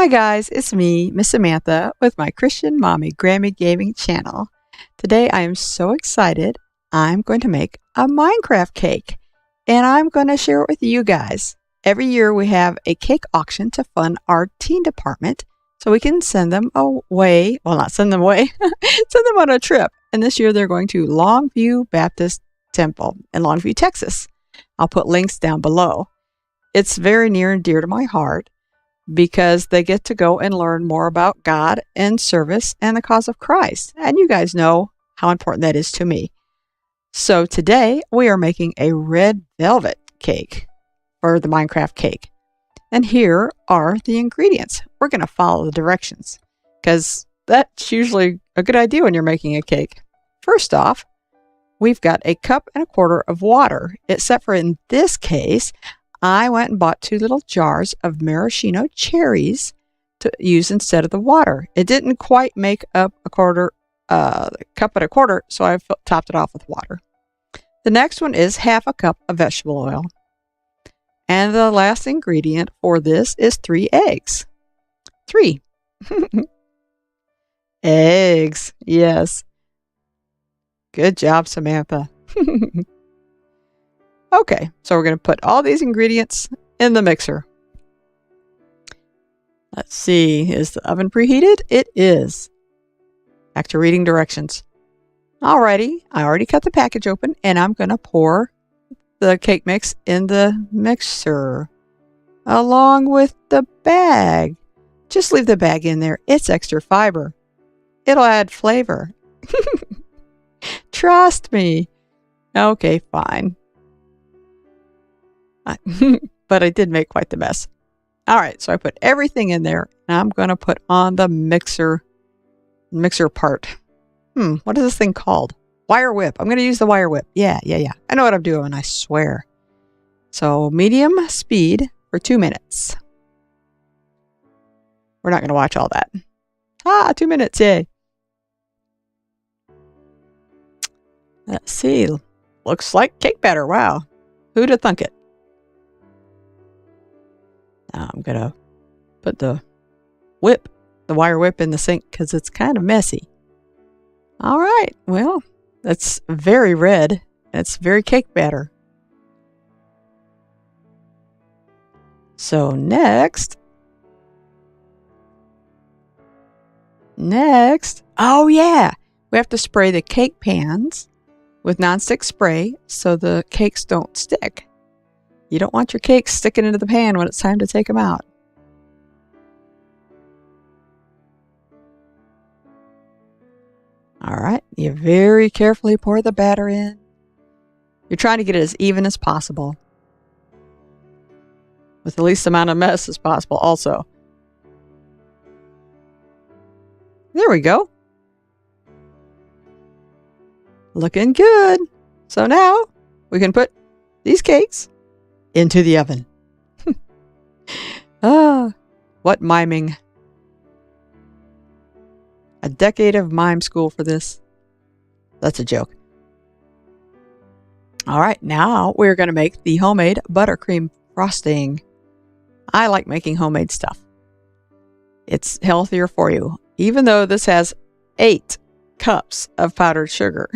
Hi guys, it's me, Miss Samantha, with my Christian Mommy Grammy Gaming channel. Today I am so excited. I'm going to make a Minecraft cake, and I'm going to share it with you guys. Every year we have a cake auction to fund our teen department, so we can send them away. Well, not send them away, send them on a trip. And this year they're going to Longview Baptist Temple in Longview, Texas. I'll put links down below. It's very near and dear to my heart, because they get to go and learn more about God and service and the cause of Christ. And you guys know how important that is to me. So today we are making a red velvet cake for the Minecraft cake. And here are the ingredients. We're going to follow the directions because that's usually a good idea when you're making a cake. First off, we've got 1.25 cups of water, except for in this case, I went and bought 2 little jars of maraschino cherries to use instead of the water. It didn't quite make up a cup and a quarter, so I topped it off with water. The next one is 1/2 cup of vegetable oil. And the last ingredient for this is 3 eggs. 3. Eggs, yes. Good job, Samantha. Okay, so we're going to put all these ingredients in the mixer. Let's see, is the oven preheated? It is. Back to reading directions. Alrighty, I already cut the package open, and I'm going to pour the cake mix in the mixer along with the bag. Just leave the bag in there. It's extra fiber. It'll add flavor. Trust me. Okay, fine. But I did make quite the mess. All right, so I put everything in there, and I'm going to put on the mixer part. What is this thing called? Wire whip. I'm going to use the wire whip. Yeah. I know what I'm doing, I swear. So medium speed for 2 minutes. We're not going to watch all that. 2 minutes, yay. Let's see. Looks like cake batter. Wow. Who'd have thunk it? Now I'm going to put the wire whip in the sink because it's kind of messy. All right. Well, that's very red. And it's very cake batter. So next. Oh yeah. We have to spray the cake pans with nonstick spray so the cakes don't stick. You don't want your cakes sticking into the pan when it's time to take them out. All right, you very carefully pour the batter in. You're trying to get it as even as possible, with the least amount of mess as possible also. There we go. Looking good. So now we can put these cakes into the oven. What miming. A decade of mime school for this. That's a joke. All right, now we're going to make the homemade buttercream frosting. I like making homemade stuff. It's healthier for you, even though this has 8 cups of powdered sugar,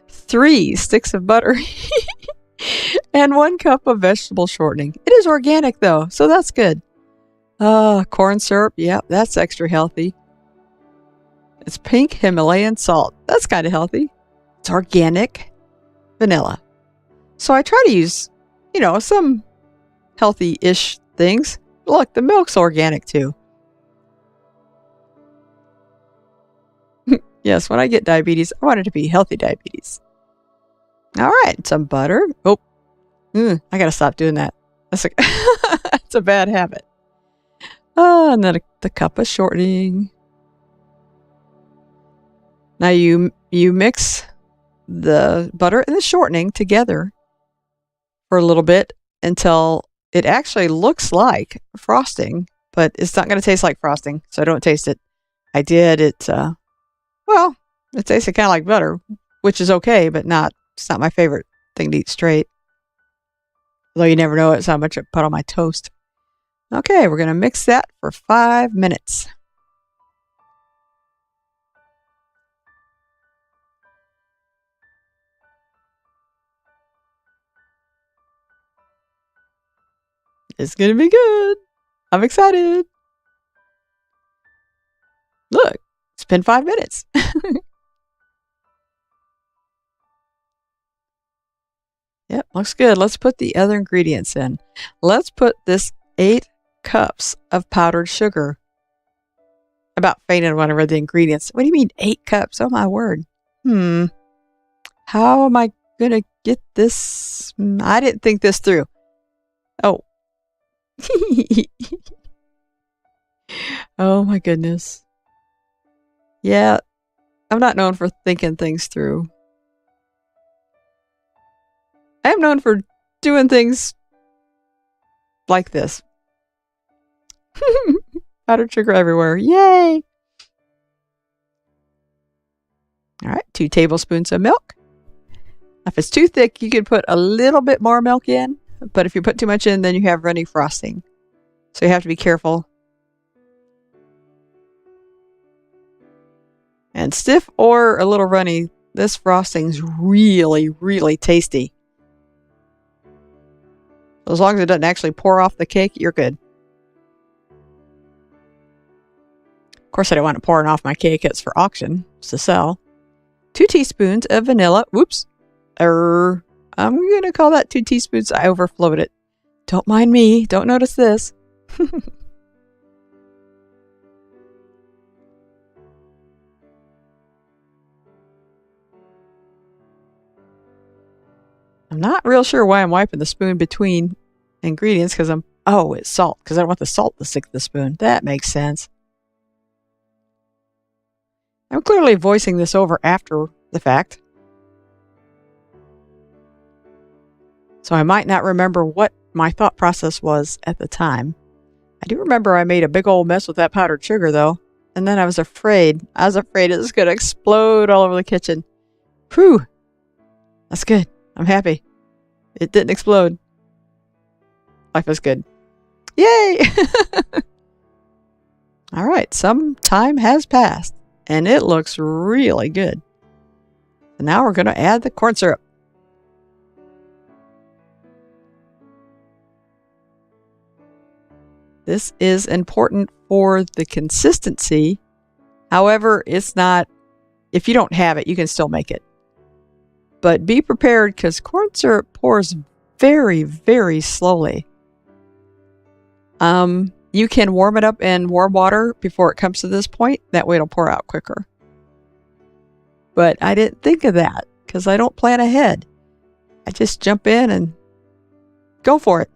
3 sticks of butter, and 1 cup of vegetable shortening. It is organic though, so that's good. Corn syrup, yep, that's extra healthy. It's pink Himalayan salt. That's kind of healthy. It's organic. Vanilla. So I try to use, some healthy-ish things. Look, the milk's organic too. Yes, when I get diabetes, I want it to be healthy diabetes. All right, some butter. Oh, I gotta stop doing that. That's that's a bad habit. And then the cup of shortening. Now you mix the butter and the shortening together for a little bit until it actually looks like frosting, but it's not going to taste like frosting, so don't taste it. I did it. Well, it tasted kind of like butter, which is okay, but it's not my favorite thing to eat straight. Although you never know, it's how much I put on my toast. Okay, we're going to mix that for 5 minutes. It's going to be good. I'm excited. Look, it's been 5 minutes. Yep, looks good. Let's put the other ingredients in. Let's put this 8 cups of powdered sugar. About fainted when I read the ingredients. What do you mean 8 cups? Oh my word. How am I going to get this? I didn't think this through. Oh. Oh my goodness. Yeah, I'm not known for thinking things through. I am known for doing things like this. Powdered sugar everywhere. Yay! All right, 2 tablespoons of milk. If it's too thick, you could put a little bit more milk in, but if you put too much in, then you have runny frosting. So you have to be careful. And stiff or a little runny, this frosting's really, really tasty. As long as it doesn't actually pour off the cake, you're good. Of course, I don't want it pouring off my cake. It's for auction. It's to sell. 2 teaspoons of vanilla. Whoops. I'm going to call that 2 teaspoons. I overflowed it. Don't mind me. Don't notice this. I'm not real sure why I'm wiping the spoon between ingredients because it's salt because I don't want the salt to stick to the spoon. That makes sense. I'm clearly voicing this over after the fact. So I might not remember what my thought process was at the time. I do remember I made a big old mess with that powdered sugar though. And then I was afraid. it was going to explode all over the kitchen. Whew. That's good. I'm happy. It didn't explode. Life is good. Yay! All right, some time has passed, and it looks really good. So now we're going to add the corn syrup. This is important for the consistency. However, it's not, if you don't have it, you can still make it. But be prepared because corn syrup pours very, very slowly. You can warm it up in warm water before it comes to this point. That way it'll pour out quicker. But I didn't think of that because I don't plan ahead. I just jump in and go for it.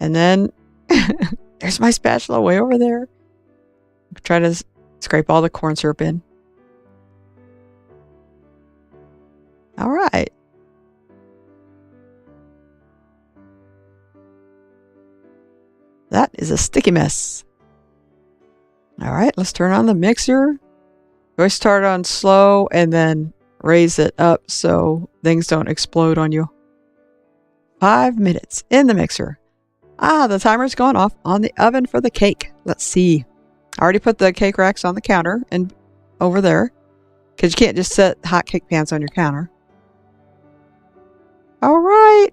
And then there's my spatula way over there. Try to scrape all the corn syrup in. All right. That is a sticky mess. All right, let's turn on the mixer. Always start on slow and then raise it up so things don't explode on you. 5 minutes in the mixer. The timer's gone off on the oven for the cake. Let's see. I already put the cake racks on the counter and over there because you can't just set hot cake pans on your counter. All right.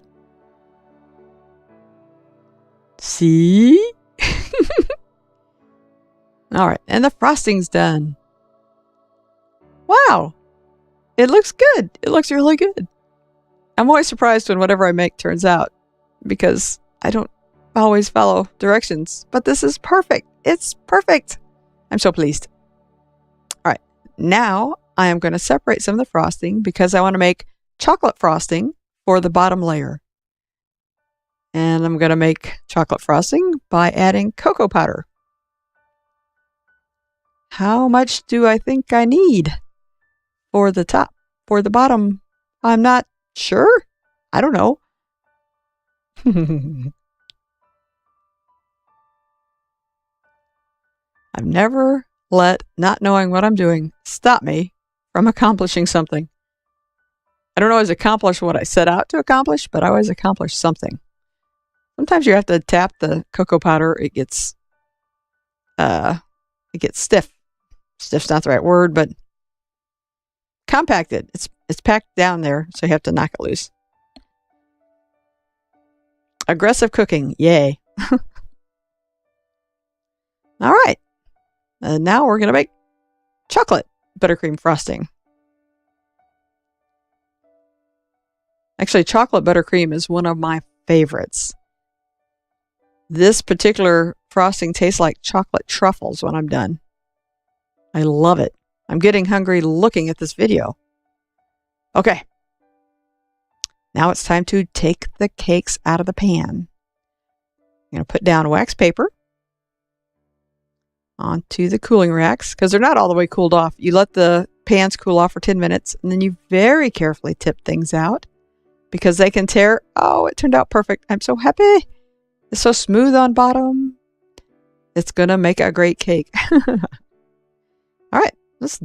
See? All right. And the frosting's done. Wow. It looks good. It looks really good. I'm always surprised when whatever I make turns out because I don't always follow directions. But this is perfect. It's perfect. I'm so pleased. All right. Now I am going to separate some of the frosting because I want to make chocolate frosting for the bottom layer. And I'm going to make chocolate frosting by adding cocoa powder. How much do I think I need for the top? For the bottom, I'm not sure. I don't know. I've never let not knowing what I'm doing stop me from accomplishing something. I don't always accomplish what I set out to accomplish, but I always accomplish something. Sometimes you have to tap the cocoa powder. It gets stiff. Stiff's not the right word, but compacted. It's packed down there, so you have to knock it loose. Aggressive cooking. Yay. All right. And now we're going to make chocolate buttercream frosting. Actually, chocolate buttercream is one of my favorites. This particular frosting tastes like chocolate truffles when I'm done. I love it. I'm getting hungry looking at this video. Okay. Now it's time to take the cakes out of the pan. I'm going to put down wax paper onto the cooling racks because they're not all the way cooled off. You let the pans cool off for 10 minutes and then you very carefully tip things out because they can tear. Oh, it turned out perfect. I'm so happy. It's so smooth on bottom. It's going to make a great cake. All right, let's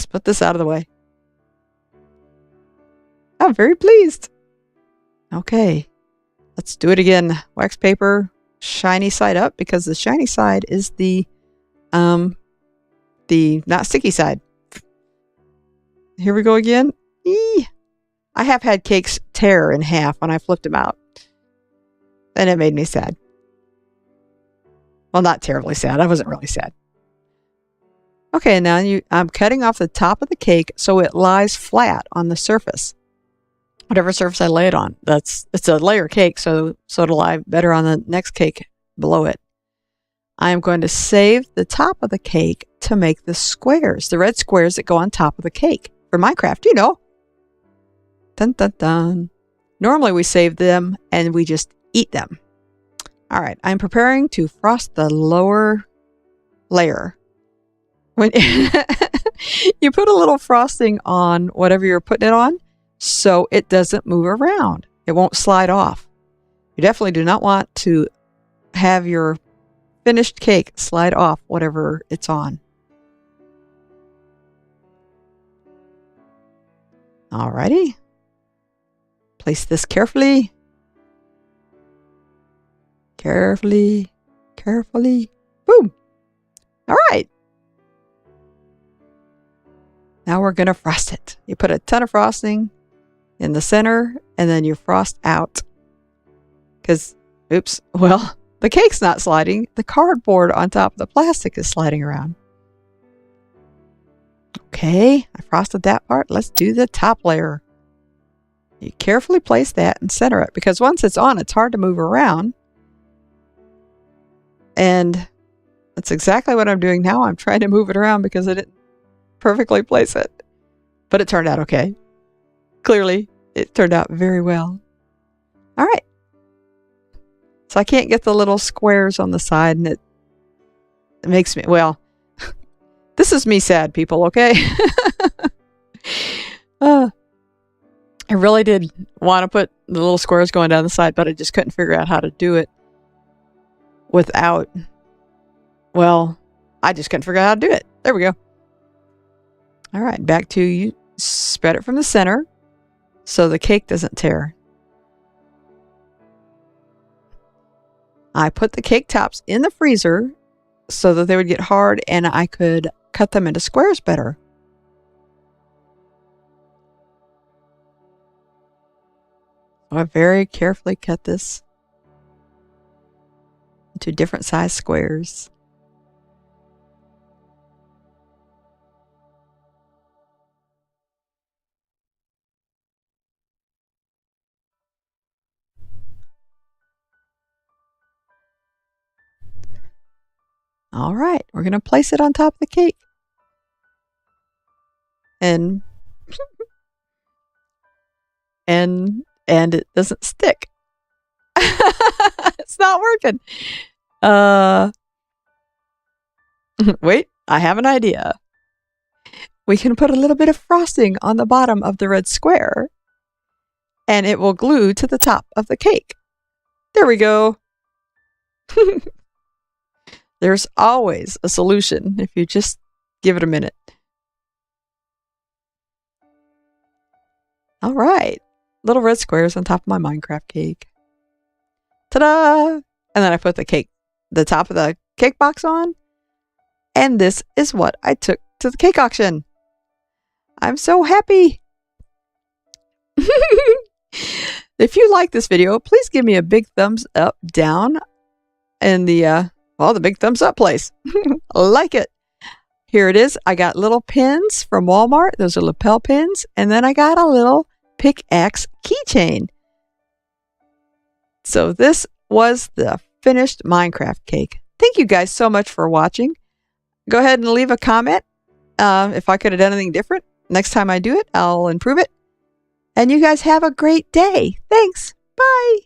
put this out of the way. I'm very pleased. Okay, let's do it again. Wax paper, shiny side up because the shiny side is the not sticky side. Here we go again. Eee. I have had cakes tear in half when I flipped them out. And it made me sad. Well, not terribly sad. I wasn't really sad. Okay, now I'm cutting off the top of the cake so it lies flat on the surface. Whatever surface I lay it on. It's a layer cake, so it'll lie better on the next cake below it. I am going to save the top of the cake to make the squares, the red squares that go on top of the cake. For Minecraft, you know. Dun, dun, dun. Normally we save them and we just eat them. All right, I'm preparing to frost the lower layer. When you put a little frosting on whatever you're putting it on so it doesn't move around. It won't slide off. You definitely do not want to have your finished cake slide off whatever it's on. Alrighty. Place this carefully. Carefully. Carefully. Boom. All right. Now we're going to frost it. You put a ton of frosting in the center and then you frost out. Because, oops, well, the cake's not sliding. The cardboard on top of the plastic is sliding around. Okay, I frosted that part. Let's do the top layer. You carefully place that and center it because once it's on, it's hard to move around. And that's exactly what I'm doing now. I'm trying to move it around because I didn't perfectly place it. But it turned out okay. Clearly, it turned out very well. All right. So I can't get the little squares on the side and it makes me, well, this is me sad, people, okay? I really did want to put the little squares going down the side, but I just couldn't figure out how to do it without, well, I just couldn't figure out how to do it. There we go. All right, back to you. Spread it from the center so the cake doesn't tear. I put the cake tops in the freezer so that they would get hard and I could cut them into squares better. So I very carefully cut this into different size squares. All right, we're going to place it on top of the cake. And it doesn't stick. It's not working. Wait, I have an idea. We can put a little bit of frosting on the bottom of the red square and it will glue to the top of the cake. There we go. There's always a solution if you just give it a minute. All right. Little red squares on top of my Minecraft cake. Ta-da! And then I put the top of the cake box on. And this is what I took to the cake auction. I'm so happy. If you like this video, please give me a big thumbs up down in the big thumbs up place. Like it. Here it is. I got little pins from Walmart. Those are lapel pins. And then I got a little pickaxe keychain. So this was the finished Minecraft cake. Thank you guys so much for watching. Go ahead and leave a comment if I could have done anything different. Next time I do it, I'll improve it. And you guys have a great day. Thanks. Bye.